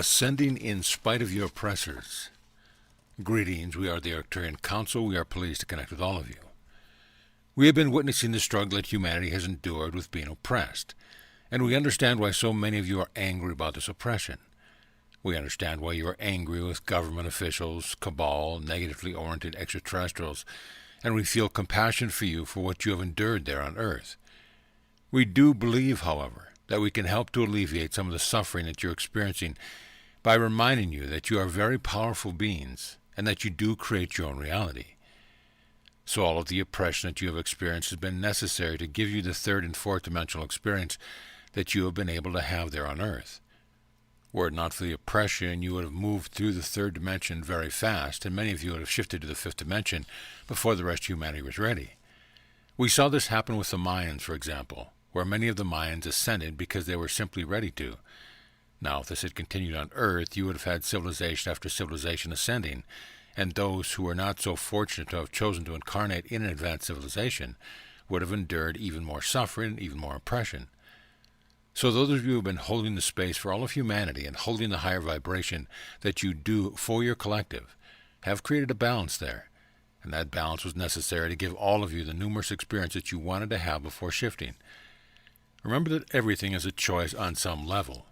Ascending in spite of your oppressors. Greetings, we are the Arcturian Council. We are pleased to connect with all of you. We have been witnessing the struggle that humanity has endured with being oppressed, and we understand why so many of you are angry about this oppression. We understand why you are angry with government officials, cabal, negatively oriented extraterrestrials, and we feel compassion for you for what you have endured there on Earth. We do believe, however, that we can help to alleviate some of the suffering that you're experiencing by reminding you that you are very powerful beings and that you do create your own reality. So all of the oppression that you have experienced has been necessary to give you the third and fourth dimensional experience that you have been able to have there on Earth. Were it not for the oppression, you would have moved through the third dimension very fast, and many of you would have shifted to the fifth dimension before the rest of humanity was ready. We saw this happen with the Mayans, for example, where many of the Mayans ascended because they were simply ready to. Now, if this had continued on Earth, you would have had civilization after civilization ascending, and those who were not so fortunate to have chosen to incarnate in an advanced civilization would have endured even more suffering, even more oppression. So those of you who have been holding the space for all of humanity and holding the higher vibration that you do for your collective have created a balance there, and that balance was necessary to give all of you the numerous experiences that you wanted to have before shifting. Remember that everything is a choice on some level.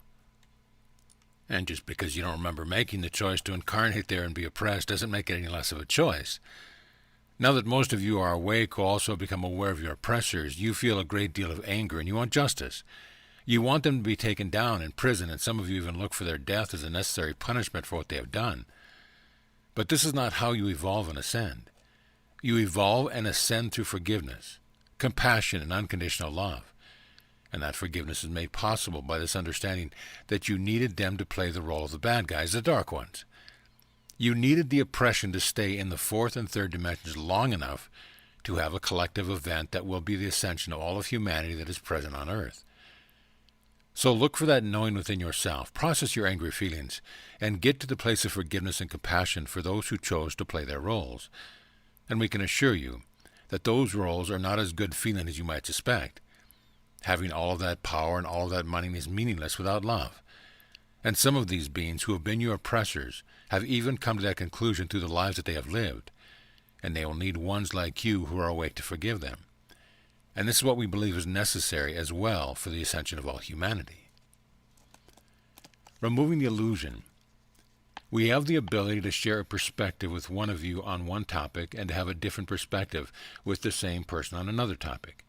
And just because you don't remember making the choice to incarnate there and be oppressed doesn't make it any less of a choice. Now that most of you are awake who also become aware of your oppressors, you feel a great deal of anger and you want justice. You want them to be taken down in prison, and some of you even look for their death as a necessary punishment for what they have done. But this is not how you evolve and ascend. You evolve and ascend through forgiveness, compassion, and unconditional love. And that forgiveness is made possible by this understanding that you needed them to play the role of the bad guys, the dark ones. You needed the oppression to stay in the fourth and third dimensions long enough to have a collective event that will be the ascension of all of humanity that is present on Earth. So look for that knowing within yourself, process your angry feelings, and get to the place of forgiveness and compassion for those who chose to play their roles. And we can assure you that those roles are not as good feeling as you might suspect. Having all of that power and all of that money is meaningless without love. And some of these beings who have been your oppressors have even come to that conclusion through the lives that they have lived, and they will need ones like you who are awake to forgive them. And this is what we believe is necessary as well for the ascension of all humanity. Removing the illusion. We have the ability to share a perspective with one of you on one topic and to have a different perspective with the same person on another topic.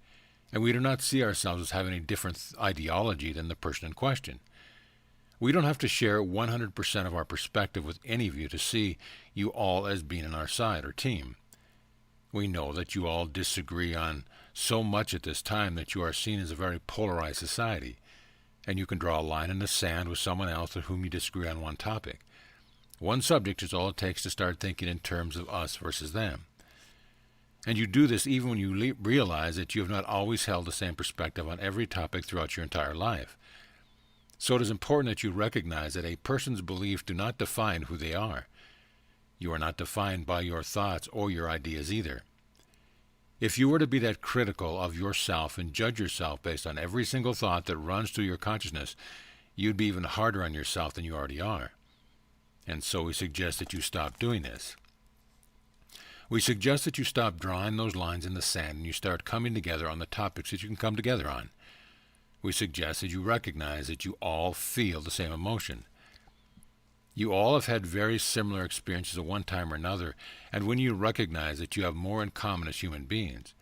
And we do not see ourselves as having a different ideology than the person in question. We don't have to share 100% of our perspective with any of you to see you all as being on our side or team. We know that you all disagree on so much at this time that you are seen as a very polarized society, and you can draw a line in the sand with someone else with whom you disagree on one topic. One subject is all it takes to start thinking in terms of us versus them. And you do this even when you realize that you have not always held the same perspective on every topic throughout your entire life. So it is important that you recognize that a person's beliefs do not define who they are. You are not defined by your thoughts or your ideas either. If you were to be that critical of yourself and judge yourself based on every single thought that runs through your consciousness, you'd be even harder on yourself than you already are. And so we suggest that you stop doing this. We suggest that you stop drawing those lines in the sand and you start coming together on the topics that you can come together on. We suggest that you recognize that you all feel the same emotion. You all have had very similar experiences at one time or another, and when you recognize that you have more in common as human beings,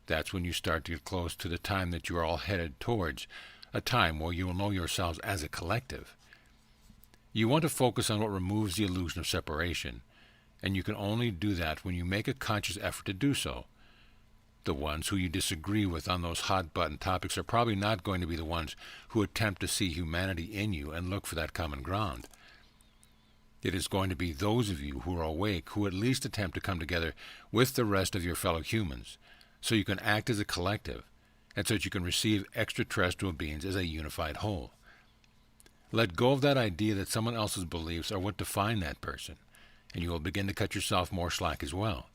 that's when you start to get close to the time that you are all headed towards, a time where you will know yourselves as a collective. You want to focus on what removes the illusion of separation, and you can only do that when you make a conscious effort to do so. The ones who you disagree with on those hot-button topics are probably not going to be the ones who attempt to see humanity in you and look for that common ground. It is going to be those of you who are awake who at least attempt to come together with the rest of your fellow humans, so you can act as a collective, and so that you can receive extraterrestrial beings as a unified whole. Let go of that idea that someone else's beliefs are what define that person, and you will begin to cut yourself more slack as well.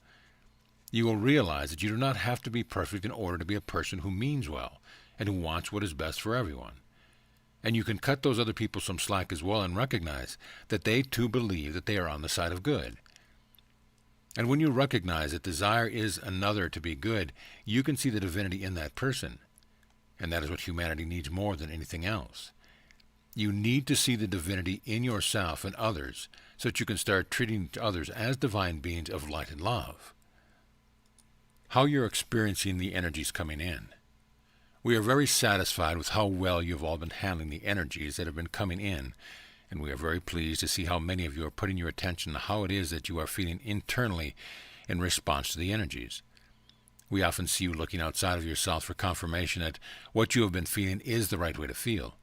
You will realize that you do not have to be perfect in order to be a person who means well and who wants what is best for everyone. And you can cut those other people some slack as well and recognize that they too believe that they are on the side of good. And when you recognize that desire is another to be good, you can see the divinity in that person. And that is what humanity needs more than anything else. You need to see the divinity in yourself and others so that you can start treating others as divine beings of light and love. How you're experiencing the energies coming in. We are very satisfied with how well you've all been handling the energies that have been coming in, and we are very pleased to see how many of you are putting your attention to how it is that you are feeling internally in response to the energies. We often see you looking outside of yourself for confirmation that what you have been feeling is the right way to feel.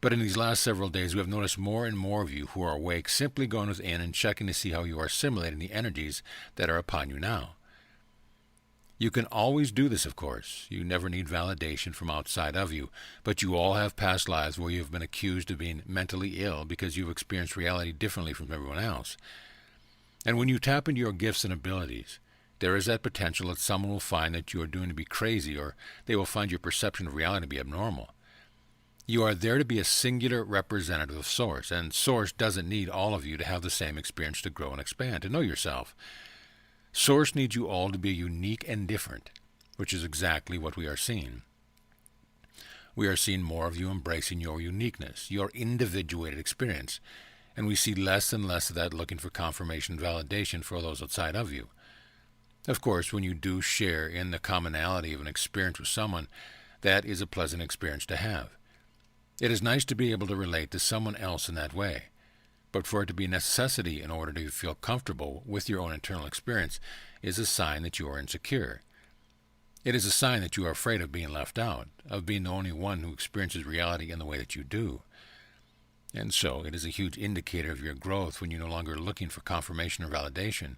But in these last several days, we have noticed more and more of you who are awake simply going within and checking to see how you are assimilating the energies that are upon you now. You can always do this, of course. You never need validation from outside of you, but you all have past lives where you have been accused of being mentally ill because you've experienced reality differently from everyone else. And when you tap into your gifts and abilities, there is that potential that someone will find that you are doing to be crazy, or they will find your perception of reality to be abnormal. You are there to be a singular representative of Source, and Source doesn't need all of you to have the same experience to grow and expand, to know yourself. Source needs you all to be unique and different, which is exactly what we are seeing. We are seeing more of you embracing your uniqueness, your individuated experience, and we see less and less of that looking for confirmation and validation for those outside of you. Of course, when you do share in the commonality of an experience with someone, that is a pleasant experience to have. It is nice to be able to relate to someone else in that way. But for it to be a necessity in order to feel comfortable with your own internal experience is a sign that you are insecure. It is a sign that you are afraid of being left out, of being the only one who experiences reality in the way that you do. And so it is a huge indicator of your growth when you're no longer looking for confirmation or validation.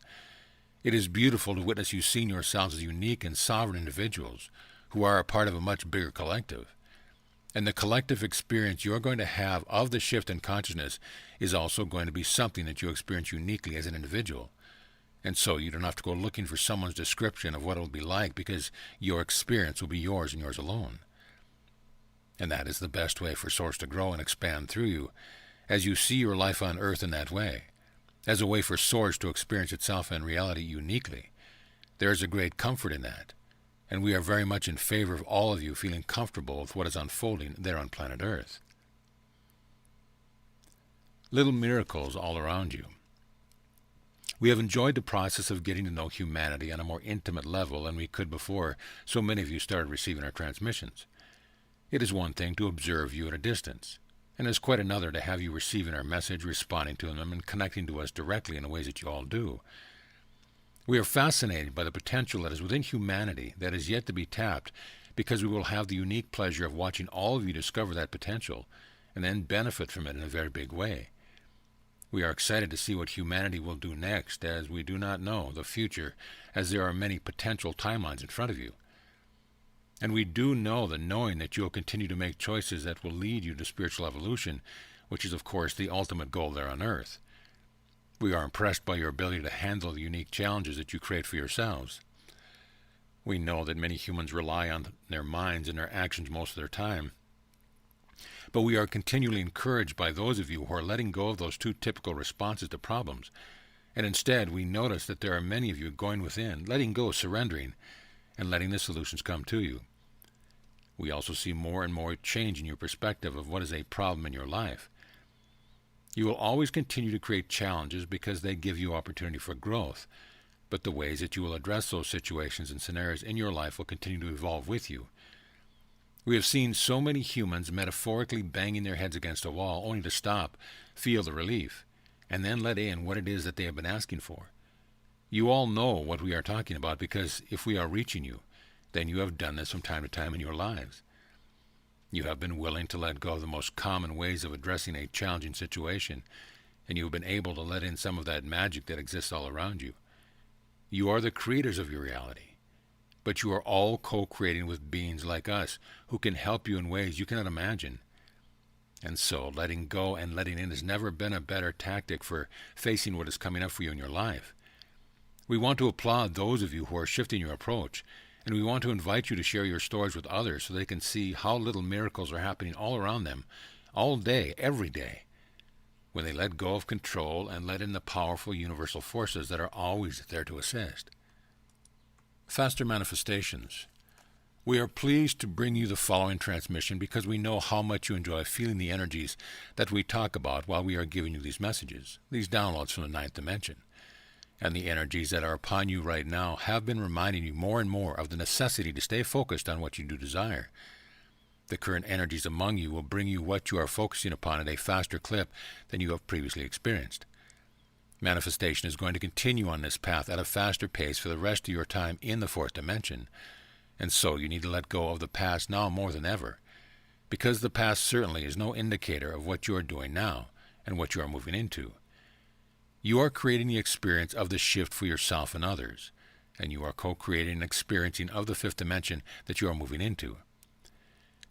It is beautiful to witness you seeing yourselves as unique and sovereign individuals who are a part of a much bigger collective. And the collective experience you're going to have of the shift in consciousness is also going to be something that you experience uniquely as an individual. And so you don't have to go looking for someone's description of what it will be like, because your experience will be yours and yours alone. And that is the best way for Source to grow and expand through you, as you see your life on Earth in that way, as a way for Source to experience itself and reality uniquely. There is a great comfort in that. And we are very much in favor of all of you feeling comfortable with what is unfolding there on planet Earth. Little miracles all around you. We have enjoyed the process of getting to know humanity on a more intimate level than we could before so many of you started receiving our transmissions. It is one thing to observe you at a distance, and it is quite another to have you receiving our message, responding to them, and connecting to us directly in the ways that you all do. We are fascinated by the potential that is within humanity that is yet to be tapped, because we will have the unique pleasure of watching all of you discover that potential and then benefit from it in a very big way. We are excited to see what humanity will do next, as we do not know the future, as there are many potential timelines in front of you. And we do know the knowing that you will continue to make choices that will lead you to spiritual evolution, which is, of course, the ultimate goal there on Earth. We are impressed by your ability to handle the unique challenges that you create for yourselves. We know that many humans rely on their minds and their actions most of their time. But we are continually encouraged by those of you who are letting go of those two typical responses to problems. And instead, we notice that there are many of you going within, letting go, surrendering, and letting the solutions come to you. We also see more and more change in your perspective of what is a problem in your life. You will always continue to create challenges because they give you opportunity for growth, but the ways that you will address those situations and scenarios in your life will continue to evolve with you. We have seen so many humans metaphorically banging their heads against a wall only to stop, feel the relief, and then let in what it is that they have been asking for. You all know what we are talking about, because if we are reaching you, then you have done this from time to time in your lives. You have been willing to let go of the most common ways of addressing a challenging situation, and you have been able to let in some of that magic that exists all around you. You are the creators of your reality, but you are all co-creating with beings like us who can help you in ways you cannot imagine. And so letting go and letting in has never been a better tactic for facing what is coming up for you in your life. We want to applaud those of you who are shifting your approach, and we want to invite you to share your stories with others so they can see how little miracles are happening all around them all day, every day, when they let go of control and let in the powerful universal forces that are always there to assist. Faster manifestations. We are pleased to bring you the following transmission because we know how much you enjoy feeling the energies that we talk about while we are giving you these messages, these downloads from the ninth dimension. And the energies that are upon you right now have been reminding you more and more of the necessity to stay focused on what you do desire. The current energies among you will bring you what you are focusing upon at a faster clip than you have previously experienced. Manifestation is going to continue on this path at a faster pace for the rest of your time in the fourth dimension. And so you need to let go of the past now more than ever, because the past certainly is no indicator of what you are doing now and what you are moving into. You are creating the experience of the shift for yourself and others, and you are co-creating an experiencing of the fifth dimension that you are moving into.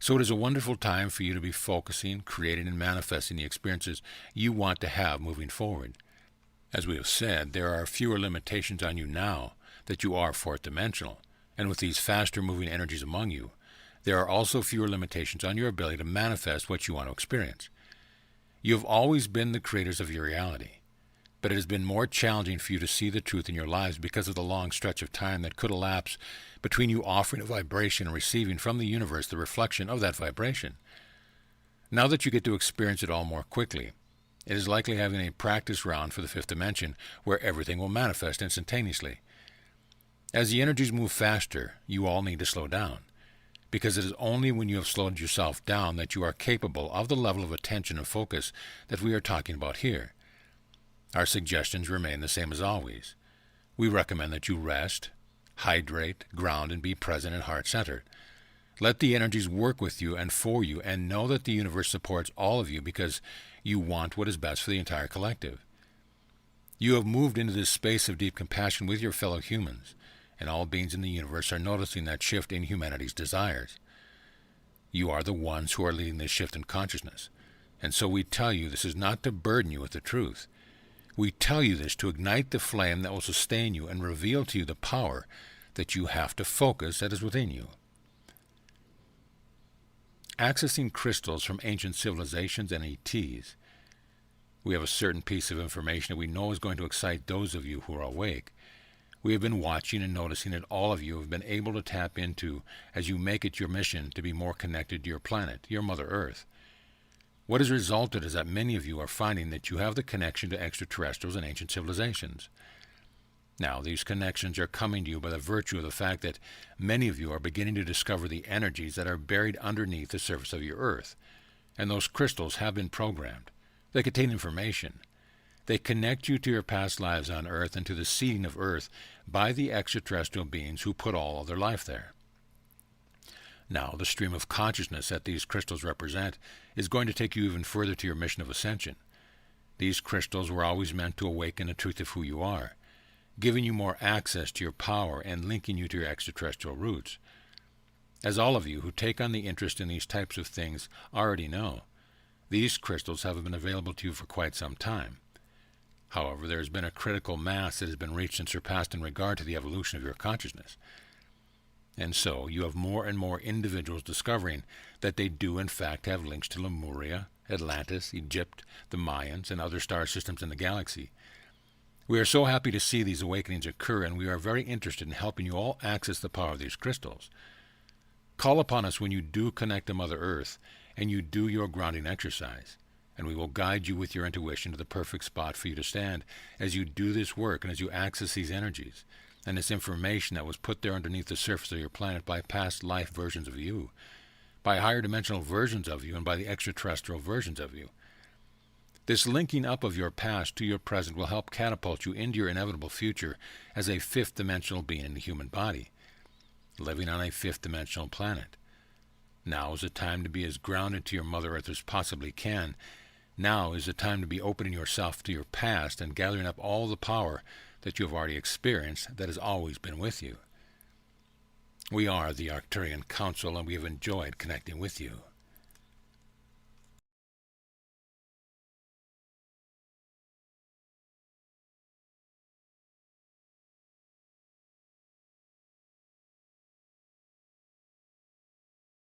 So it is a wonderful time for you to be focusing, creating, and manifesting the experiences you want to have moving forward. As we have said, there are fewer limitations on you now that you are fourth dimensional. And with these faster moving energies among you, there are also fewer limitations on your ability to manifest what you want to experience. You have always been the creators of your reality, but it has been more challenging for you to see the truth in your lives because of the long stretch of time that could elapse between you offering a vibration and receiving from the universe the reflection of that vibration. Now that you get to experience it all more quickly, it is likely having a practice round for the fifth dimension where everything will manifest instantaneously. As the energies move faster, you all need to slow down, because it is only when you have slowed yourself down that you are capable of the level of attention and focus that we are talking about here. Our suggestions remain the same as always. We recommend that you rest, hydrate, ground, and be present and heart-centered. Let the energies work with you and for you, and know that the universe supports all of you because you want what is best for the entire collective. You have moved into this space of deep compassion with your fellow humans, and all beings in the universe are noticing that shift in humanity's desires. You are the ones who are leading this shift in consciousness, and so we tell you this is not to burden you with the truth. We tell you this to ignite the flame that will sustain you and reveal to you the power that you have to focus that is within you. Accessing crystals from ancient civilizations and ETs. We have a certain piece of information that we know is going to excite those of you who are awake. We have been watching and noticing that all of you have been able to tap into as you make it your mission to be more connected to your planet, your Mother Earth. What has resulted is that many of you are finding that you have the connection to extraterrestrials and ancient civilizations. Now, these connections are coming to you by the virtue of the fact that many of you are beginning to discover the energies that are buried underneath the surface of your Earth, and those crystals have been programmed. They contain information. They connect you to your past lives on Earth and to the seeding of Earth by the extraterrestrial beings who put all of their life there. Now, the stream of consciousness that these crystals represent is going to take you even further to your mission of ascension. These crystals were always meant to awaken the truth of who you are, giving you more access to your power and linking you to your extraterrestrial roots. As all of you who take on the interest in these types of things already know, these crystals have been available to you for quite some time. However, there has been a critical mass that has been reached and surpassed in regard to the evolution of your consciousness. And so you have more and more individuals discovering that they do in fact have links to Lemuria, Atlantis, Egypt, the Mayans, and other star systems in the galaxy. We are so happy to see these awakenings occur, and we are very interested in helping you all access the power of these crystals. Call upon us when you do connect to Mother Earth and you do your grounding exercise, and we will guide you with your intuition to the perfect spot for you to stand as you do this work and as you access these energies and this information that was put there underneath the surface of your planet by past life versions of you, by higher dimensional versions of you, and by the extraterrestrial versions of you. This linking up of your past to your present will help catapult you into your inevitable future as a fifth-dimensional being in the human body, living on a fifth-dimensional planet. Now is the time to be as grounded to your Mother Earth as possibly can. Now is the time to be opening yourself to your past and gathering up all the power that you have already experienced that has always been with you. We are the Arcturian Council, and we have enjoyed connecting with you.